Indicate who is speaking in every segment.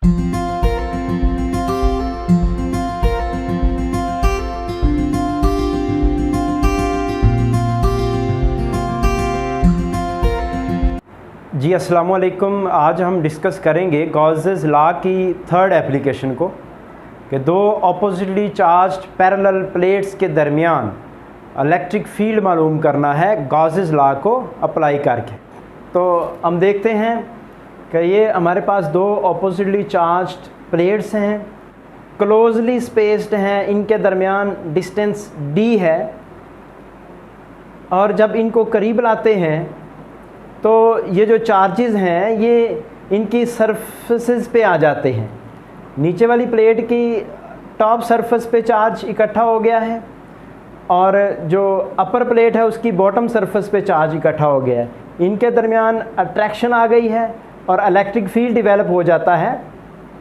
Speaker 1: जी अस्सलाम वालेकुम। आज हम डिस्कस करेंगे गॉसेस लॉ की थर्ड एप्लीकेशन को कि दो ऑपोजिटली चार्ज्ड पैरेलल प्लेट्स के दरमियान इलेक्ट्रिक फील्ड मालूम करना है गॉसेस लॉ को अप्लाई करके। तो हम देखते हैं कि ये हमारे पास दो ऑपोजिटली चार्ज्ड प्लेट्स हैं, क्लोजली स्पेस्ड हैं, इनके दरमियान डिस्टेंस d है और जब इनको करीब लाते हैं तो ये जो चार्जेस हैं ये इनकी सरफेसेस पे आ जाते हैं। नीचे वाली प्लेट की टॉप सरफेस पे चार्ज इकट्ठा हो गया है और जो अपर प्लेट है उसकी बॉटम सरफेस पे चार्ज इकट्ठा हो गया है। इनके दरमियान अट्रैक्शन आ गई है और इलेक्ट्रिक फील्ड डेवलप हो जाता है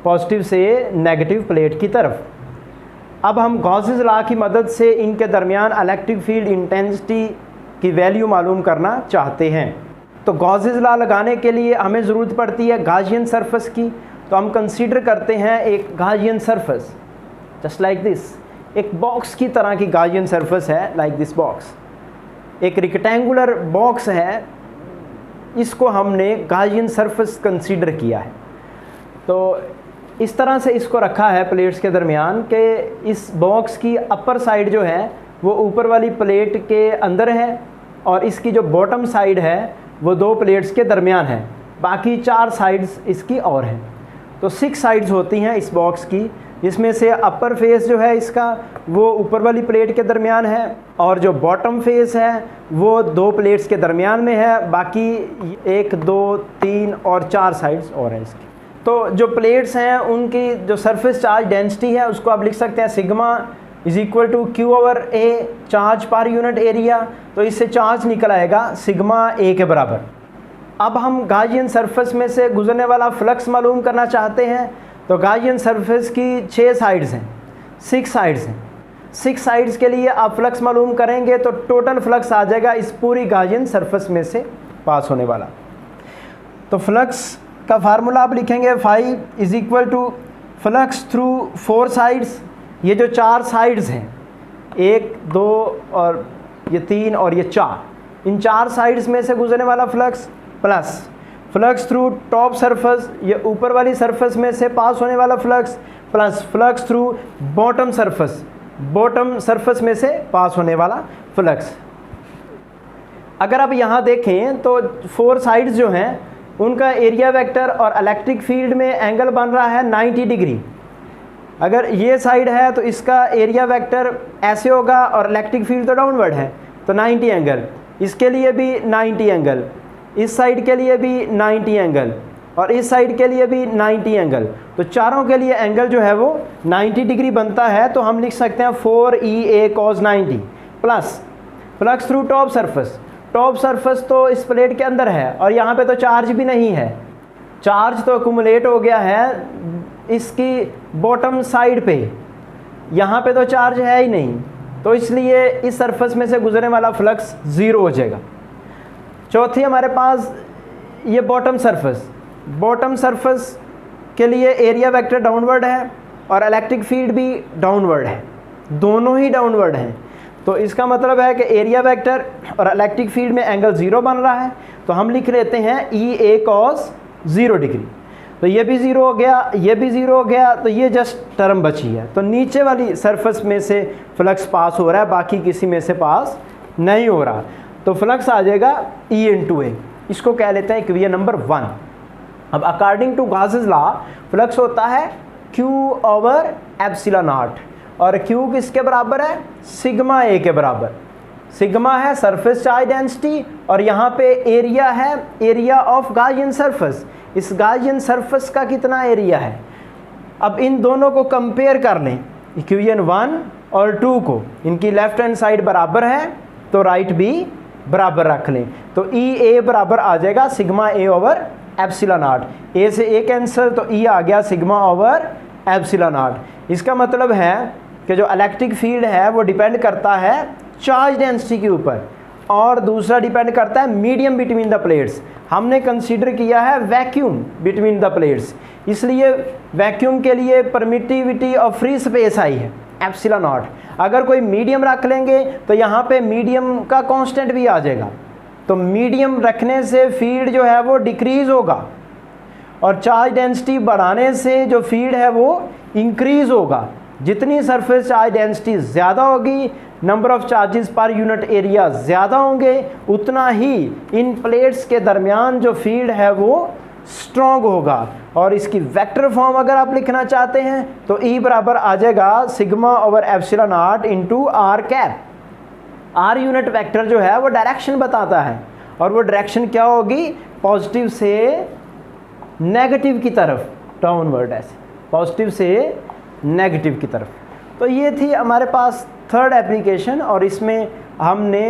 Speaker 1: पॉजिटिव से नेगेटिव प्लेट की तरफ। अब हम गॉसेस लॉ की मदद से इनके दरमियान इलेक्ट्रिक फील्ड इंटेंसिटी की वैल्यू मालूम करना चाहते हैं। तो गॉसेस लॉ लगाने के लिए हमें ज़रूरत पड़ती है गाउसियन सरफेस की। तो हम कंसीडर करते हैं एक Gaussian surface just like this, एक बॉक्स की तरह की गाउसियन सरफेस है, लाइक दिस बॉक्स। एक रेक्टेंगुलर बॉक्स है, इसको हमने गाउसियन सरफेस कंसीडर किया है। तो इस तरह से इसको रखा है प्लेट्स के दरमियान कि इस बॉक्स की अपर साइड जो है वो ऊपर वाली प्लेट के अंदर है और इसकी जो बॉटम साइड है वो दो प्लेट्स के दरमियान है, बाकी 4 साइड्स इसकी और हैं। तो 6 साइड्स होती हैं इस बॉक्स की, जिसमें से अपर फेस जो है इसका वो ऊपर वाली प्लेट के दरमियान है और जो बॉटम फेस है वो 2 प्लेट्स के दरमियान में है, बाकी 1 2 3 और 4 साइड्स और हैं इसकी। तो जो प्लेट्स हैं उनकी जो सरफेस चार्ज डेंसिटी है उसको आप लिख सकते हैं sigma is equal to Q/A, charge पर यूनिट एरिया। तो इससे चार्ज निकल आएगा सिग्मा A के बराबर। अब हम गाउसियन सरफेस में से गुजरने वाला फ्लक्स मालूम करना चाहते हैं। तो गाउसियन सरफेस की 6 साइड्स हैं, 6 साइड्स हैं। 6 साइड्स के लिए आप फ्लक्स मालूम करेंगे तो टोटल फ्लक्स आ जाएगा इस पूरी गाउसियन सरफेस में से पास होने वाला। तो फ्लक्स का फार्मूला आप लिखेंगे phi is equal to flux through 4 sides. ये जो 4 साइड्स हैं, 1 2 और ये 3 और ये 4, इन 4 साइड्स में से गुजरने वाला flux plus flux through top surface, ये ऊपर वाली सरफेस में से पास होने वाला flux, plus flux through bottom surface, bottom surface में से पास होने वाला फ्लक्स। अगर आप यहाँ देखें तो 4 साइड्स जो हैं उनका एरिया वेक्टर और इलेक्ट्रिक फील्ड में एंगल बन रहा है 90 डिग्री। अगर ये साइड है तो इसका एरिया वेक्टर ऐसे होगा और इलेक्ट्रिक फील्ड तो डाउनवर्ड है तो 90 एंगल, इसके लिए भी 90 एंगल, इस साइड के लिए भी 90 एंगल और इस साइड के लिए भी 90 एंगल। तो चारों के लिए एंगल जो है वो 90 डिग्री बनता है। तो हम लिख सकते हैं 4EA cos 90 plus flux through top surface. Top surface तो इस प्लेट के अंदर है और यहाँ पे तो चार्ज भी नहीं है, चार्ज तो अकुमुलेट हो गया है इसकी बॉटम साइड पे, यहाँ पे तो चार्ज है ही नहीं, तो इसलिए इस सरफेस में से गुजरने वाला फ्लक्स 0 हो जाएगा। चौथी हमारे पास ये बॉटम सरफेस, बॉटम सरफेस के लिए एरिया वेक्टर डाउनवर्ड है और इलेक्ट्रिक फील्ड भी डाउनवर्ड है, दोनों ही डाउनवर्ड हैं। तो इसका मतलब है कि एरिया वेक्टर और इलेक्ट्रिक फील्ड में एंगल 0 बन रहा है। तो हम लिख लेते हैं EA cos 0 डिग्री। तो ये भी 0 हो गया, ये भी 0 हो गया, तो ये जस्ट टर्म बची है। तो नीचे वाली सरफेस में से फ्लक्स पास हो रहा है, बाकी किसी में से पास नहीं हो रहा। तो फ्लक्स आ जाएगा E/A। इसको कह लेते हैं इक्वेशन नंबर 1। अब according to Gauss's law flux होता है Q/ε0 और Q किसके बराबर है? सिग्मा A के बराबर। सिग्मा है सरफेस चार्ज डेंसिटी और यहाँ पे एरिया है, एरिया ऑफ गाउसियन सरफेस। इस गाउसियन सरफेस का कितना एरिया है? अब इन दोनों को कंपेयर कर लें, इक्वेशन 1 और 2 को, इनकी लेफ्ट हैंड साइड बराबर है तो राइट भी बराबर रख लें। तो EA बराबर आ जाएगा सिग्मा A/ε0। A से A कैंसिल तो E आ गया सिग्मा/ε0। इसका मतलब है कि जो इलेक्ट्रिक फील्ड है वो डिपेंड करता है चार्ज डेंसिटी के ऊपर। और दूसरा डिपेंड करता है मीडियम बिटवीन द प्लेट्स। हमने कंसीडर किया है वैक्यूम बिटवीन द प्लेट्स, इसलिए वैक्यूम के लिए permittivity of free space I है एप्सिलॉन नॉट। अगर कोई मीडियम रख लेंगे तो यहाँ पे मीडियम का कांस्टेंट भी आ जाएगा, तो मीडियम रखने से फील्ड जो है वो डिक्रीज होगा और चार्ज डेंसिटी बढ़ाने से जो फील्ड है वो इंक्रीज होगा। जितनी सरफेस चार्ज डेंसिटी ज़्यादा होगी, नंबर ऑफ चार्जेस पर यूनिट एरिया ज़्यादा होंगे, उतना ही इन प्लेट्स के दरमियान जो फील्ड है वो स्ट्रॉन्ग होगा। और इसकी वेक्टर फॉर्म अगर आप लिखना चाहते हैं तो E बराबर आ जाएगा sigma over epsilon naught into r cap. R unit vector जो है वो डायरेक्शन बताता है, और वो डायरेक्शन क्या होगी, पॉजिटिव से नेगेटिव की तरफ, डाउनवर्ड ऐसे पॉजिटिव से नेगेटिव की तरफ। तो ये थी हमारे पास थर्ड एप्लीकेशन, और इसमें हमने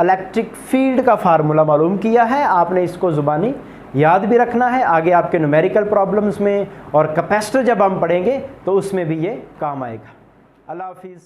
Speaker 1: इलेक्ट्रिक फील्ड का फार्मूला मालूम किया है। आपने इसको ज़ुबानी याद भी रखना है, आगे आपके न्यूमेरिकल प्रॉब्लम्स में और कैपेसिटर जब हम पढ़ेंगे तो उसमें भी ये काम आएगा। अल्लाह हाफिज़।